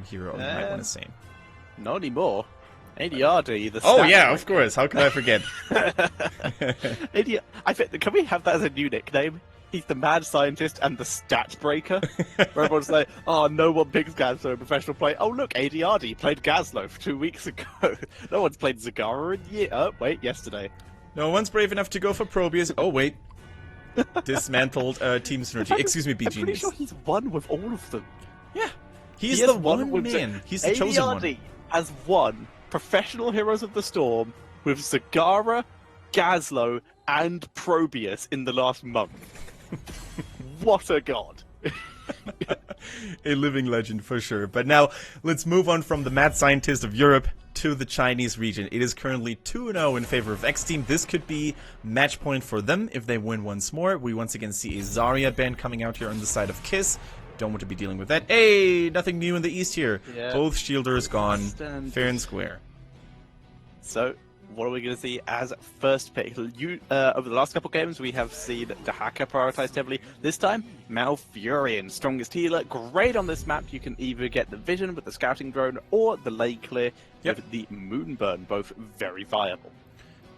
hero you might want to say. Not anymore. ADRD, the Oh stat yeah, breaker. of course. How could I forget? I think, can we have that as a new nickname? He's the mad scientist and the stat breaker. Where everyone's like, oh, no one picks Gazlo in professional play. Oh, look, ADRD played Gazlo 2 weeks ago. No one's played Zagara in years. Oh, wait, yesterday. No one's brave enough to go for Probius. Oh wait, dismantled Team Synergy. Excuse me, I'm pretty BGenies. sure he's won with all of them. Yeah, he's He the has won one with man. He's the chosen one. ADRD has won Professional Heroes of the Storm with Zagara, Gazlo, and Probius in the last month. What a god. A living legend for sure. But now, let's move on from the mad scientist of Europe to the Chinese region. It is currently 2-0 in favor of XTeam. This could be match point for them if they win once more. We once again see a Zarya band coming out here on the side of KIS. Don't want to be dealing with that. Hey, nothing new in the east here. Yeah. Both shielders gone, fair and square. So, what are we going to see as first pick? Over the last couple games, we have seen Dahaka prioritized heavily. This time, Malfurion, strongest healer. Great on this map. You can either get the vision with the scouting drone or the lane clear with the moonburn. Both very viable.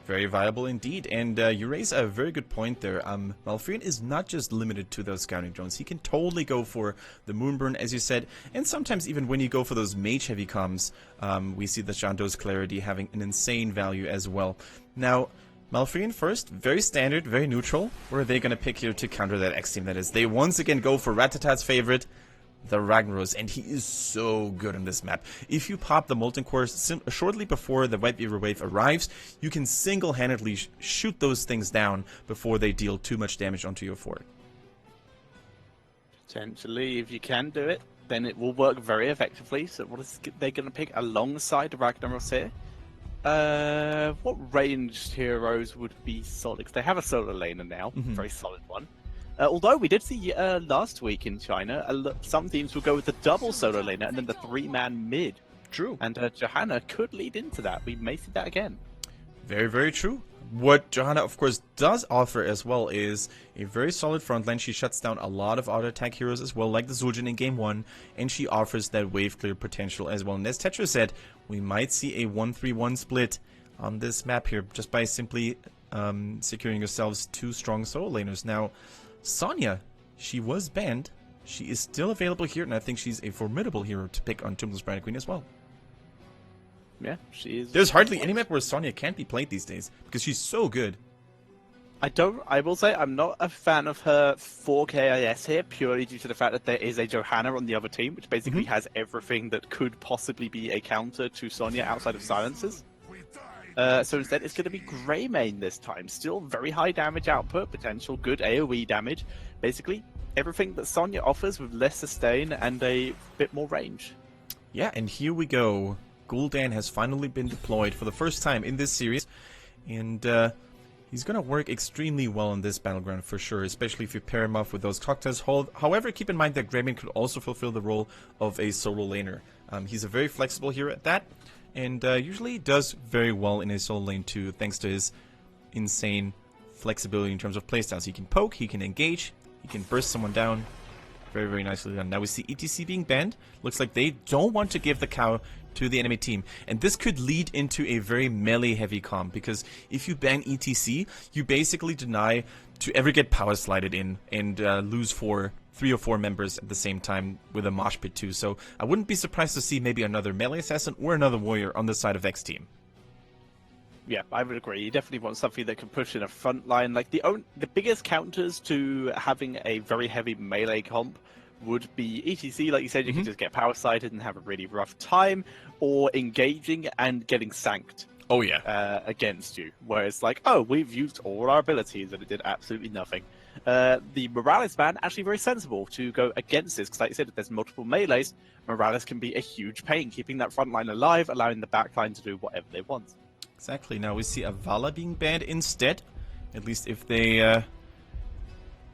Very viable indeed, and you raise a very good point there. Malfurion is not just limited to those scouting drones. He can totally go for the Moonburn, as you said, and sometimes even when you go for those mage-heavy comms, we see the Shando's Clarity having an insane value as well. Now, Malfurion first, very standard, very neutral. What are they going to pick here to counter that X-Team? That is, they once again go for Ratatat's favorite, the Ragnaros, and he is so good on this map. If you pop the Molten Core shortly before the White Beaver Wave arrives, you can single-handedly shoot those things down before they deal too much damage onto your fort. Potentially, if you can do it, then it will work very effectively. So what is they going to pick alongside Ragnaros here? What ranged heroes would be solid? Because they have a solo laner now, very solid one. Although we did see last week in China, some teams will go with the double solo laner and then the 3-man mid. True. And Johanna could lead into that. We may see that again. Very, very true. What Johanna, of course, does offer as well is a very solid front line. She shuts down a lot of auto-attack heroes as well, like the Zul'jin in Game 1, and she offers that wave clear potential as well. And as Tetra said, we might see a 1-3-1 split on this map here, just by simply securing yourselves 2 strong solo laners. Now, Sonya, she was banned. She is still available here, and I think she's a formidable hero to pick on Tumblr's Bride Queen as well. Yeah, she is. There's hardly any map where Sonya can't be played these days, because she's so good. I will say I'm not a fan of her for KIS here, purely due to the fact that there is a Johanna on the other team, which basically has everything that could possibly be a counter to Sonya outside of silences. So instead, it's going to be Greymane this time. Still very high damage output, potential good AoE damage. Basically, everything that Sonya offers with less sustain and a bit more range. Yeah, and here we go. Gul'dan has finally been deployed for the first time in this series. And he's going to work extremely well on this battleground for sure, especially if you pair him off with those cocktails. However, keep in mind that Greymane could also fulfill the role of a solo laner. He's a very flexible hero at that. And usually does very well in his solo lane too, thanks to his insane flexibility in terms of playstyles. He can poke, he can engage, he can burst someone down. Very, very nicely done. Now we see ETC being banned. Looks like they don't want to give the cow to the enemy team. And this could lead into a very melee-heavy comp, because if you ban ETC, you basically deny to ever get power slided in and lose for 3 or 4 members at the same time with a mosh pit too. So I wouldn't be surprised to see maybe another melee assassin or another warrior on the side of XTeam. Yeah, I would agree. You definitely want something that can push in a front line. Like the biggest counters to having a very heavy melee comp would be ETC, like you said, you can just get power sighted and have a really rough time, or engaging and getting sanked. Oh yeah. Against you, where it's like, oh, we've used all our abilities and it did absolutely nothing. The Morales ban actually very sensible to go against this, because like you said, if there's multiple melees, Morales can be a huge pain, keeping that front line alive, allowing the back line to do whatever they want. Exactly. Now we see a Vala being banned instead, at least if they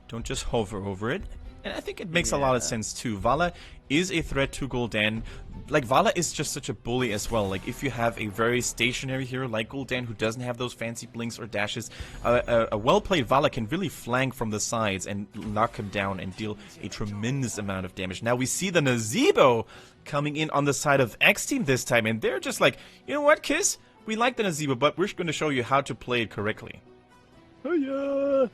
don't just hover over it. And I think it makes a lot of sense too. Vala is a threat to Gul'dan. Like, Vala is just such a bully as well. Like, if you have a very stationary hero like Gul'dan who doesn't have those fancy blinks or dashes, a well-played Vala can really flank from the sides and knock him down and deal a tremendous amount of damage. Now we see the Nazebo coming in on the side of XTeam this time, and they're just like, you know what, KIS? We like the Nazebo, but we're going to show you how to play it correctly. Oh yeah!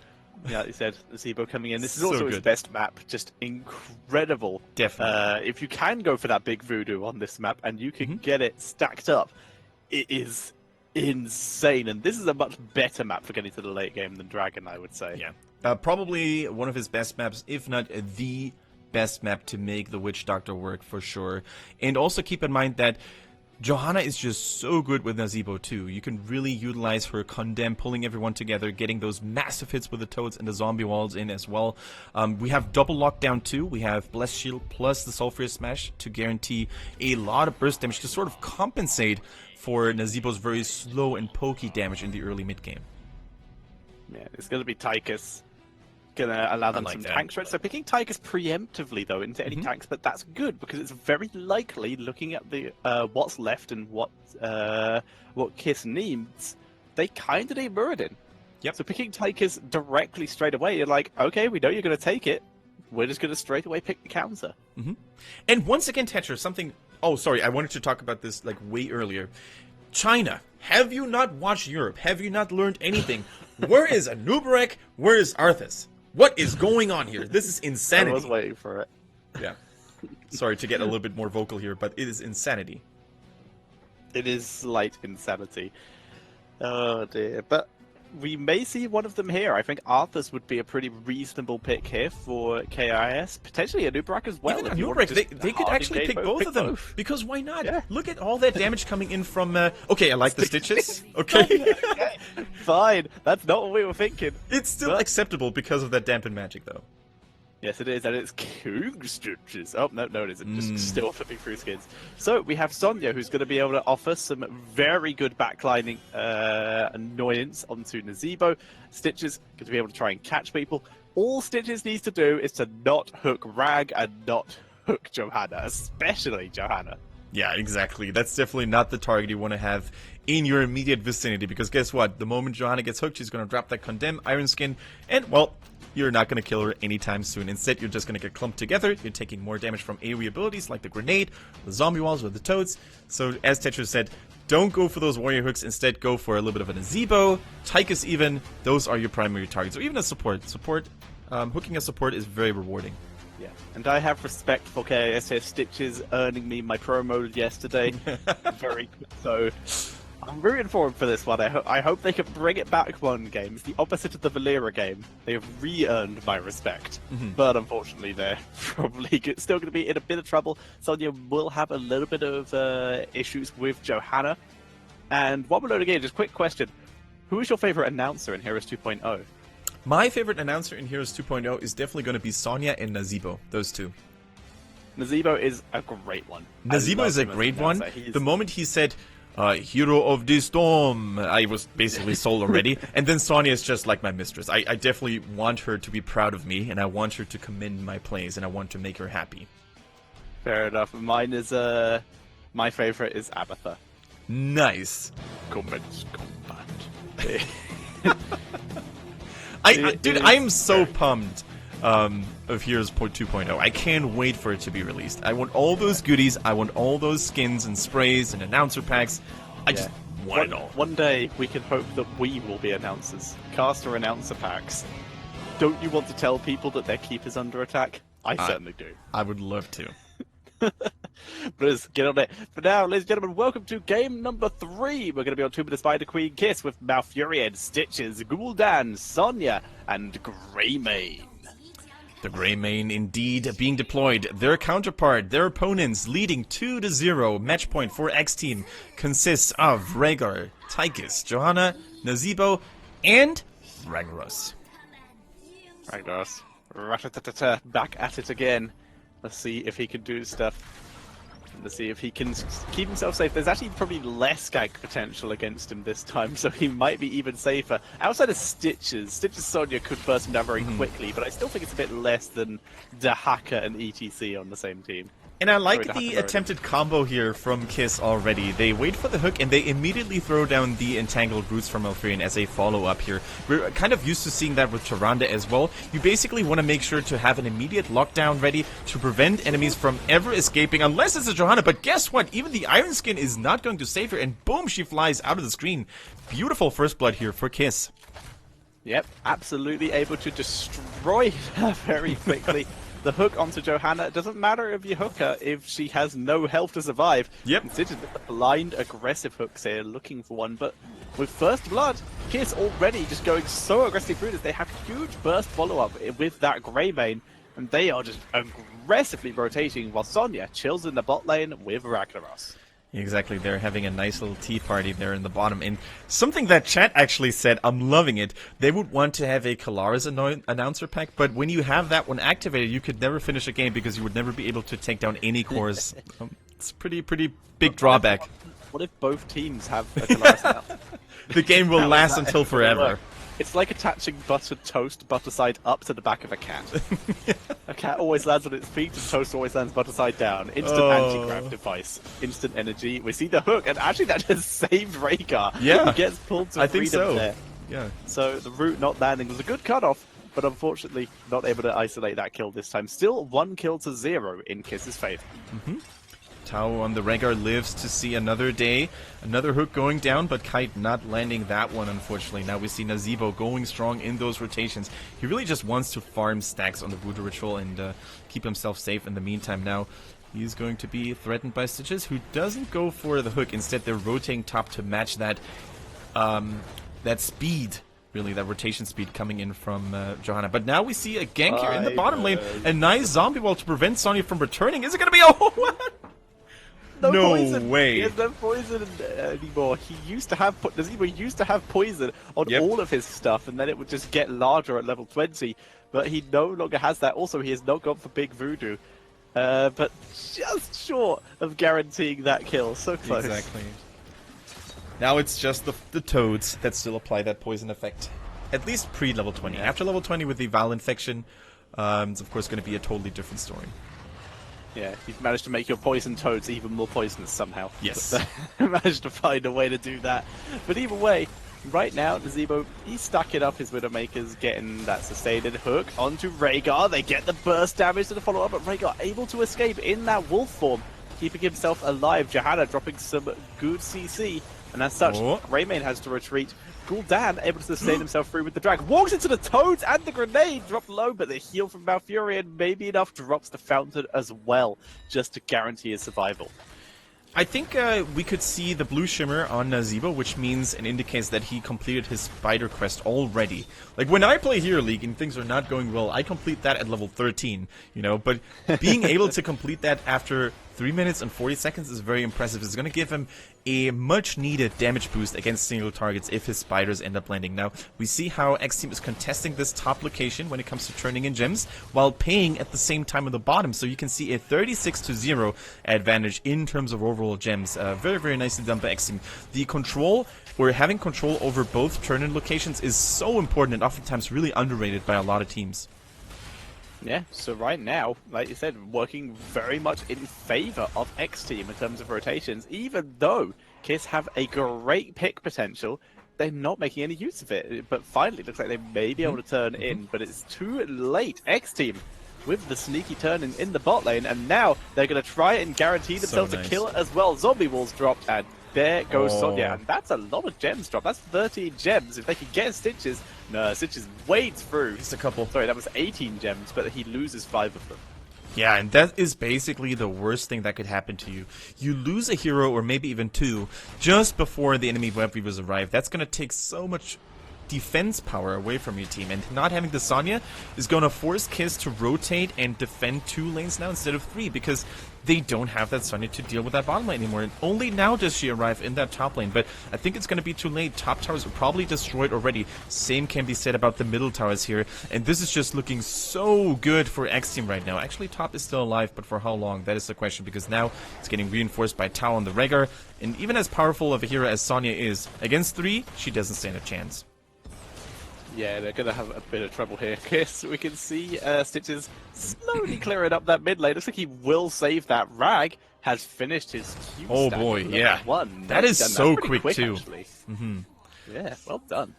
Yeah, like you said, Nazebo coming in. This is So also his good. best map. Just incredible. Definitely. If you can go for that big voodoo on this map and you can get it stacked up, it is insane. And this is a much better map for getting to the late game than Dragon, I would say. Yeah. Probably one of his best maps, if not the best map to make the Witch Doctor work for sure. And also keep in mind that Johanna is just so good with Nazebo too. You can really utilize her condemn, pulling everyone together, getting those massive hits with the toads and the zombie walls in as well. We have double lockdown too. We have Blessed Shield plus the Sulfurous Smash to guarantee a lot of burst damage to sort of compensate for Nazebo's very slow and pokey damage in the early mid game. Yeah, it's going to be Tychus. Gonna allow them like some that. tank threats. So picking Tychus preemptively though into any tanks, but that's good because it's very likely, looking at the what's left and what KIS needs, they kind of need Muradin. Yep. So picking Tychus directly straight away, you're like, okay, we know you're going to take it. We're just going to straight away pick the counter. And once again, Tetcher, something... Oh, sorry, I wanted to talk about this like way earlier. China, have you not watched Europe? Have you not learned anything? Where is Anubarak? Where is Arthas? What is going on here? This is insanity. I was waiting for it. Yeah. Sorry to get a little bit more vocal here, but it is insanity. It is slight insanity. Oh dear. But we may see one of them here. I think Arthas would be a pretty reasonable pick here for KIS. Potentially Anubarak as well. Even if you want to Anubarak, just they could hard actually engage pick both of them. both. Because why not? Yeah. Look at all that damage coming in from... Okay, I like the stitches. Okay. Okay, fine. That's not what we were thinking. It's still But- acceptable because of that dampened magic, though. Yes, it is, and it's Coog Stitches. Oh, no, it isn't. Just still flipping through skins. So we have Sonya, who's going to be able to offer some very good backlining annoyance onto Nazebo. Stitches going to be able to try and catch people. All Stitches needs to do is to not hook Rag and not hook Johanna, especially Johanna. Yeah, exactly. That's definitely not the target you want to have in your immediate vicinity, because guess what? The moment Johanna gets hooked, she's going to drop that Condemn Iron Skin, and, well, you're not going to kill her anytime soon. Instead, you're just going to get clumped together. You're taking more damage from AoE abilities like the Grenade, the Zombie Walls, or the Toads. So, as Tetris said, don't go for those Warrior Hooks. Instead, go for a little bit of a Nazebo, Tychus even. Those are your primary targets. Or even a support. Hooking a support is very rewarding. Yeah, and I have respect for KIS here. Stitches earning me my pro mode yesterday. Very good. So I'm rooting for him for this one. I hope they can bring it back one game. It's the opposite of the Valera game. They have re-earned my respect. But unfortunately, they're probably still going to be in a bit of trouble. Sonya will have a little bit of issues with Johanna. And while we're loading in, just quick question. Who is your favorite announcer in Heroes 2.0? My favorite announcer in Heroes 2.0 is definitely going to be Sonya and Nazebo. Those two. Nazebo is a great one. Nazebo is a great one. The moment he said, Hero of the Storm, I was basically sold already. And then Sonya is just like my mistress. I definitely want her to be proud of me, and I want her to commend my plays, and I want to make her happy. Fair enough. Mine is, my favorite is Abatha. Nice. Commence combat. Dude, I'm so pumped of Heroes 2.0. I can't wait for it to be released. I want all those goodies. I want all those skins and sprays and announcer packs. I just want it all. One day we can hope that we will be announcers. Caster announcer packs. Don't you want to tell people that their keep is under attack? I certainly do. I would love to. Let's get on it. For now, ladies and gentlemen, welcome to game number 3. We're going to be on 2 Minute Spider Queen KIS with Malfurion, Stitches, Gul'dan, Sonya, and Greymane. The Greymane indeed being deployed. Their counterpart, their opponents, leading 2-0. Match point for XTeam consists of Rhaegar, Tychus, Johanna, Nazebo, and Ragnaros. Ragnaros. Ratatatata. Back at it again. Let's see if he can do stuff. Let's see if he can keep himself safe. There's actually probably less gank potential against him this time, so he might be even safer. Outside of Stitches Sonya could burst him down very quickly, but I still think it's a bit less than Dahaka and ETC on the same team. And I like the attempted combo here from KIS already. They wait for the hook and they immediately throw down the entangled roots from Malfurion as a follow-up here. We're kind of used to seeing that with Tyrande as well. You basically want to make sure to have an immediate lockdown ready to prevent enemies from ever escaping, unless it's a Johanna. But guess what? Even the Iron Skin is not going to save her, and boom, she flies out of the screen. Beautiful first blood here for KIS. Yep, absolutely able to destroy her very quickly. The hook onto Johanna, it doesn't matter if you hook her if she has no health to survive. Yep. Instead, the blind aggressive hooks here, looking for one. But with first blood, KIS already just going so aggressively through this. They have huge burst follow-up with that Grey Mane, and they are just aggressively rotating while Sonya chills in the bot lane with Ragnaros. Exactly, they're having a nice little tea party there in the bottom. And something that chat actually said, I'm loving it, they would want to have a Kalaris announcer pack, but when you have that one activated, you could never finish a game because you would never be able to take down any cores. It's a pretty big drawback. What if both teams have a Kalaris announcer? The game will last until forever. It's like attaching buttered toast butter side up to the back of a cat. A cat always lands on its feet and toast always lands butter side down. Instant anti-grav device. Instant energy. We see the hook, and actually that just saved Rhaegar. Yeah. He gets pulled to freedom there. Yeah. So the root not landing was a good cutoff, but unfortunately not able to isolate that kill this time. Still 1 kill to 0 in KIS's favor. Tau on the Rhaegar lives to see another day. Another hook going down, but Kite not landing that one, unfortunately. Now we see Nazeebo going strong in those rotations. He really just wants to farm stacks on the Voodoo Ritual and keep himself safe in the meantime. Now he's going to be threatened by Stitches, who doesn't go for the hook. Instead, they're rotating top to match that that speed. Really, that rotation speed coming in from Johanna. But now we see a gank here in the bottom lane. A nice zombie wall to prevent Sonya from returning. Is it going to be a... what? No poison. way. He has no poison anymore. He used to have used to have poison on all of his stuff, and then it would just get larger at level 20. But he no longer has that. Also, he has not gone for Big Voodoo, but just short of guaranteeing that kill. So close. Exactly. Now it's just the toads that still apply that poison effect, at least pre-level 20. Yeah. After level 20 with the Val infection, it's of course going to be a totally different story. Yeah, you've managed to make your poison toads even more poisonous somehow. Yes. Managed to find a way to do that. But either way, right now, Nazeebo, he's stacking up his Widowmakers, getting that sustained hook onto Rhaegar. They get the burst damage to the follow-up, but Rhaegar able to escape in that wolf form, keeping himself alive. Johanna dropping some good CC, and as such, Greymane has to retreat. Gul'dan able to sustain himself through with the drag. Walks into the toads and the grenade. Dropped low, but the heal from Malfurion maybe enough. Drops the fountain as well, just to guarantee his survival. I think we could see the blue shimmer on Nazeebo, which means and indicates that he completed his spider quest already. Like, when I play Hero League and things are not going well, I complete that at level 13, you know, but being able to complete that after 3 minutes and 40 seconds is very impressive. It's going to give him a much-needed damage boost against single targets if his spiders end up landing. Now, we see how XTeam is contesting this top location when it comes to turning in gems, while paying at the same time on the bottom, so you can see a 36-0 advantage in terms of overall gems. Very, very nicely done by XTeam. The control, or having control over both turn-in locations, is so important and oftentimes really underrated by a lot of teams. Yeah, so right now, like you said, working very much in favor of XTeam in terms of rotations. Even though KIS have a great pick potential, they're not making any use of it. But finally, it looks like they may be able to turn in, but it's too late. XTeam with the sneaky turn in the bot lane, and now they're going to try and guarantee themselves a kill as well. Zombie walls dropped, and there goes Sonya, and that's a lot of gems dropped. That's 13 gems. If they can get Stitches, no, Stitches wades through. Just a couple. Sorry, that was 18 gems, but he loses 5 of them. Yeah, and that is basically the worst thing that could happen to you. You lose a hero, or maybe even two, just before the enemy web weavers arrive. That's going to take so much defense power away from your team, and not having the Sonya is going to force KIS to rotate and defend 2 lanes now instead of 3, because they don't have that Sonya to deal with that bottom lane anymore. And only now does she arrive in that top lane, but I think it's going to be too late. Top towers are probably destroyed already. Same can be said about the middle towers here, and this is just looking so good for XTeam right now. Actually, top is still alive, but for how long? That is the question, because now it's getting reinforced by Tau on the Rhaegar, and even as powerful of a hero as Sonya is, against 3, she doesn't stand a chance. Yeah, they're going to have a bit of trouble here. KIS, we can see Stitches slowly clearing up that mid lane. Looks like he will save that. Rag has finished his Q Oh stack boy, at level yeah. 1. That is That's so pretty quick too. Actually. Yeah, well done.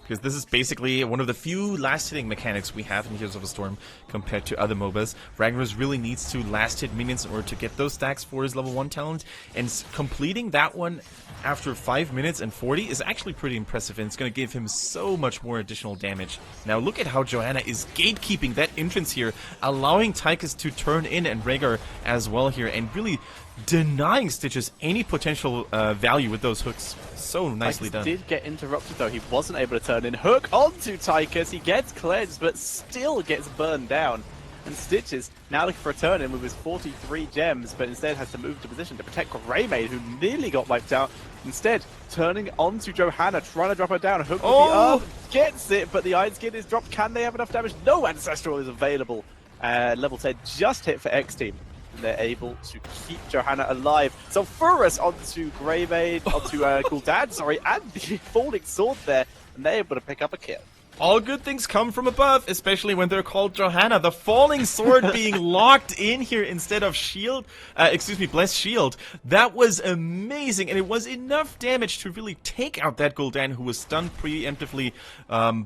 Because this is basically one of the few last-hitting mechanics we have in Heroes of the Storm compared to other MOBAs. Ragnaros really needs to last-hit minions in order to get those stacks for his level 1 talent, and completing that one after 5 minutes and 40 is actually pretty impressive, and it's going to give him so much more additional damage. Now look at how Johanna is gatekeeping that entrance here, allowing Tychus to turn in and Rhaegar as well here, and really denying Stitches any potential value with those hooks. So nicely done. Did get interrupted though. He wasn't able to turn in. Hook onto Tychus. He gets cleansed, but still gets burned down. And Stitches now looking for a turn in with his 43 gems, but instead has to move to position to protect Greymane, who nearly got wiped out. Instead, turning onto Johanna, trying to drop her down. Hook with the earth, gets it, but the Iron Skin is dropped. Can they have enough damage? No Ancestral is available. Level 10 just hit for XTeam. They're able to keep Johanna alive. So Furus onto Greymane, onto Gul'dan, sorry, and the Falling Sword there, and they're able to pick up a kill. All good things come from above, especially when they're called Johanna. The Falling Sword being locked in here instead of Shield, Blessed Shield. That was amazing, and it was enough damage to really take out that Gul'dan, who was stunned preemptively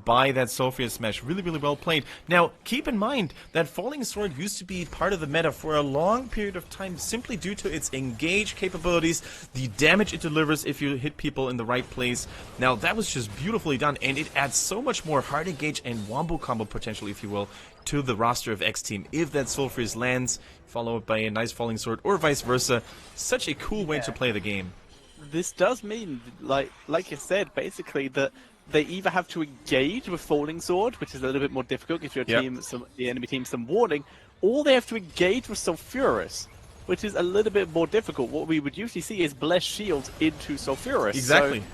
by that Sophia smash. Really, really well played. Now, keep in mind that Falling Sword used to be part of the meta for a long period of time, simply due to its engage capabilities, the damage it delivers if you hit people in the right place. Now, that was just beautifully done, and it adds so much more hard engage and wombo combo potential, if you will, to the roster of XTeam. If that Soul Freeze lands, followed by a nice Falling Sword, or vice versa, such a cool way to play the game. This does mean, like you said, basically that they either have to engage with Falling Sword, which is a little bit more difficult, gives your team the enemy team some warning, or they have to engage with Sulfuras, which is a little bit more difficult. What we would usually see is Blessed Shield into Sulfuras. Exactly. So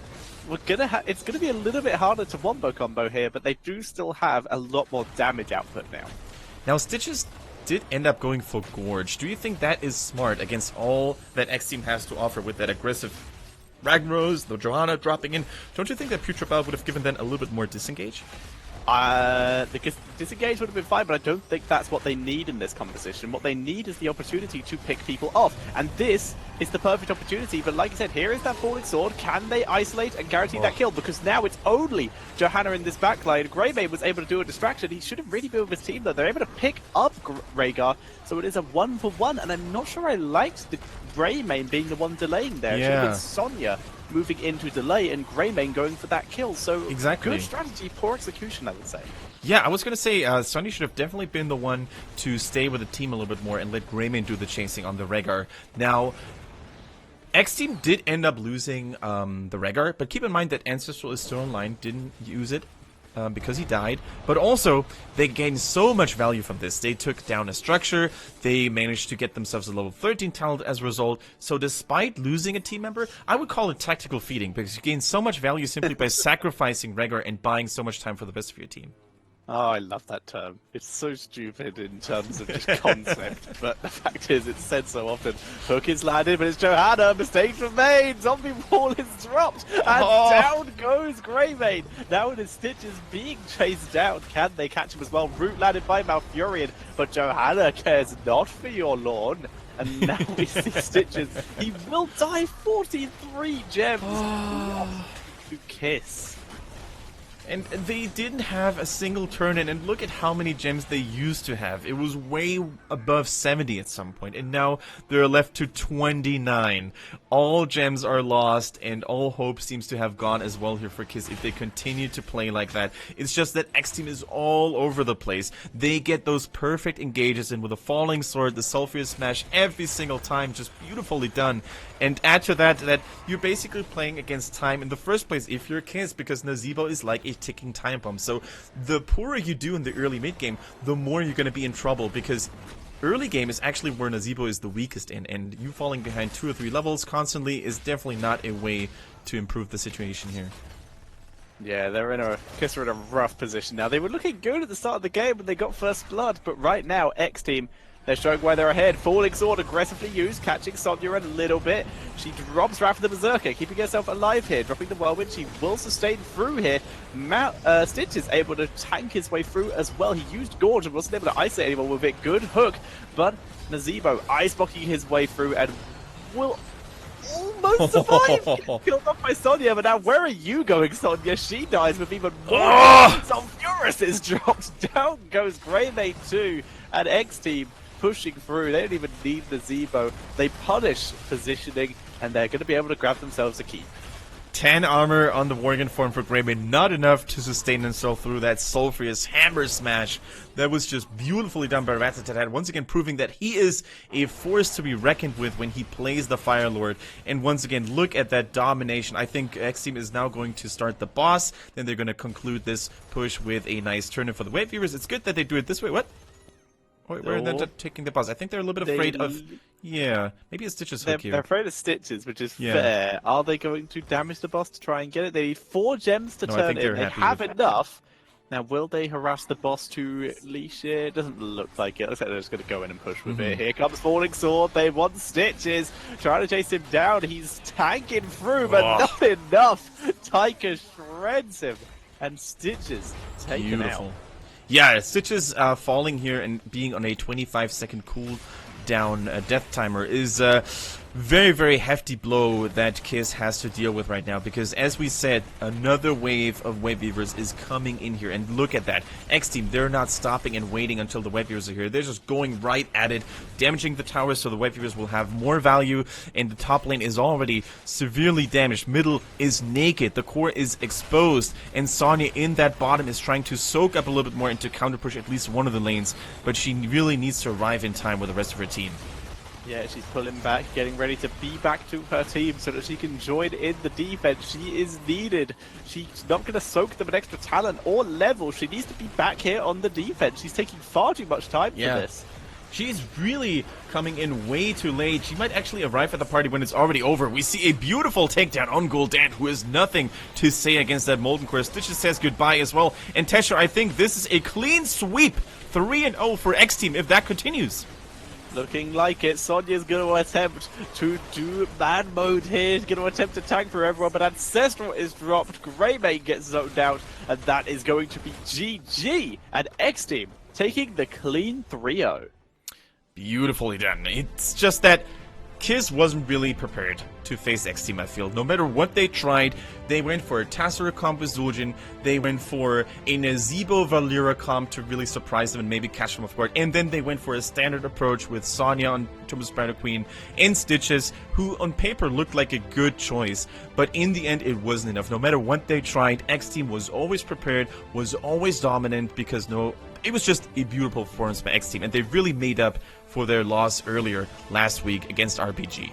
it's gonna be a little bit harder to wombo combo here, but they do still have a lot more damage output now. Now, Stitches did end up going for Gorge. Do you think that is smart against all that XTeam has to offer with that aggressive Ragnaros, the Johanna dropping in? Don't you think that Putrabal would have given them a little bit more disengage? The disengage would have been fine, but I don't think that's what they need in this composition. What they need is the opportunity to pick people off, and this is the perfect opportunity. But like I said, here is that Falling Sword. Can they isolate and guarantee that kill? Because now it's only Johanna in this backline. Greymane was able to do a distraction. He should have really been with his team, though. They're able to pick up Rhaegar, so it is a 1-for-1, and I'm not sure I liked the Greymane being the one delaying there. It should have been Sonya moving into delay and Greymane going for that kill. So good strategy, poor execution, I would say. Yeah, I was going to say Sonya should have definitely been the one to stay with the team a little bit more and let Greymane do the chasing on the Rhaegar. Now, XTeam did end up losing the Rhaegar, but keep in mind that Ancestral is still online, didn't use it because he died. But also, they gained so much value from this. They took down a structure, they managed to get themselves a level 13 talent as a result. So despite losing a team member, I would call it tactical feeding, because you gain so much value simply by sacrificing Rhaegar and buying so much time for the best of your team. Oh, I love that term. It's so stupid in terms of just concept, but the fact is, it's said so often. Hook is landed, but it's Johanna. Mistakes were made. Zombie wall is dropped, and down goes Greymane. Now it is Stitches being chased down. Can they catch him as well? Root landed by Malfurion, but Johanna cares not for your lawn. And now we see Stitches. He will die. 43 gems to KIS. And they didn't have a single turn-in, and look at how many gems they used to have. It was way above 70 at some point, and now they're left to 29. All gems are lost, and all hope seems to have gone as well here for KIS if they continue to play like that. It's just that XTeam is all over the place. They get those perfect engages in with a Falling Sword, the Sulfur Smash every single time, just beautifully done. And add to that that you're basically playing against time in the first place if you're KIS, because Nazeebo is like a ticking time bomb. So the poorer you do in the early mid game, the more you're going to be in trouble, because early game is actually where Nazeebo is the weakest in, and you falling behind 2 or 3 levels constantly is definitely not a way to improve the situation here. Yeah, KIS are in a rough position now. They were looking good at the start of the game when they got first blood, but right now XTeam They're showing why they're ahead. Falling Sword aggressively used, catching Sonya a little bit. She drops Raph the Berserker, keeping herself alive here, dropping the Whirlwind. She will sustain through here. Stitch is able to tank his way through as well. He used Gorge and wasn't able to isolate anyone with it. Good hook, but Nazebo ice-blocking his way through and will almost survive. Killed off by Sonya, but now where are you going, Sonya? She dies with even more. Sulfurus is dropped down. Goes Greymane too, and XTeam pushing through. They don't even need the Zebo. They punish positioning, and they're going to be able to grab themselves a keep. 10 armor on the Worgen form for Greymane, not enough to sustain himself through that sulfurous hammer smash. That was just beautifully done by Ratatatat, once again proving that he is a force to be reckoned with when he plays the Fire Lord. And once again, look at that domination. I think XTeam is now going to start the boss, then they're going to conclude this push with a nice turn-in for the Wave Viewers. It's good that they do it this way. What? Where are they taking the boss? I think they're a little bit afraid of... Yeah, maybe a Stitches hook here. They're afraid of Stitches, which is fair. Are they going to damage the boss to try and get it? They need 4 gems to turn in. They have enough. Now, will they harass the boss to leash it? It doesn't look like it. Looks like they're just going to go in and push with it. Here comes Falling Sword. They want Stitches. Trying to chase him down. He's tanking through, but not enough. Taika shreds him. And Stitches taken out. Yeah, Stitches falling here and being on a 25-second cooldown death timer is a very, very hefty blow that KIS has to deal with right now, because as we said, another wave of Wave Weavers is coming in here, and look at that. XTeam, they're not stopping and waiting until the Wave Weavers are here. They're just going right at it, damaging the towers so the Wave Weavers will have more value, and the top lane is already severely damaged. Middle is naked, the core is exposed, and Sonya in that bottom is trying to soak up a little bit more and to counter push at least one of the lanes, but she really needs to arrive in time with the rest of her team. Yeah, she's pulling back, getting ready to be back to her team so that she can join in the defense. She is needed. She's not going to soak them an extra talent or level. She needs to be back here on the defense. She's taking far too much time for this. She's really coming in way too late. She might actually arrive at the party when it's already over. We see a beautiful takedown on Gul'dan, who has nothing to say against that Molten Core. Stitches says goodbye as well. And Tesher, I think this is a clean sweep. 3-0 for XTeam if that continues. Looking like it. Sonya's going to attempt to do man mode here. She's going to attempt to tank for everyone, but Ancestral is dropped. Greymane gets zoned out, and that is going to be GG. And XTeam taking the clean 3-0. Beautifully done. It's just that KIS wasn't really prepared to face XTeam, I feel. No matter what they tried, they went for a Tassera comp with Zul'jin, they went for a Nazebo Valera comp to really surprise them and maybe catch them off guard, and then they went for a standard approach with Sonya on terms of Spider Queen and Stitches, who on paper looked like a good choice, but in the end it wasn't enough. No matter what they tried, XTeam was always prepared, was always dominant, because it was just a beautiful performance by XTeam, and they really made up for their loss earlier last week against RPG.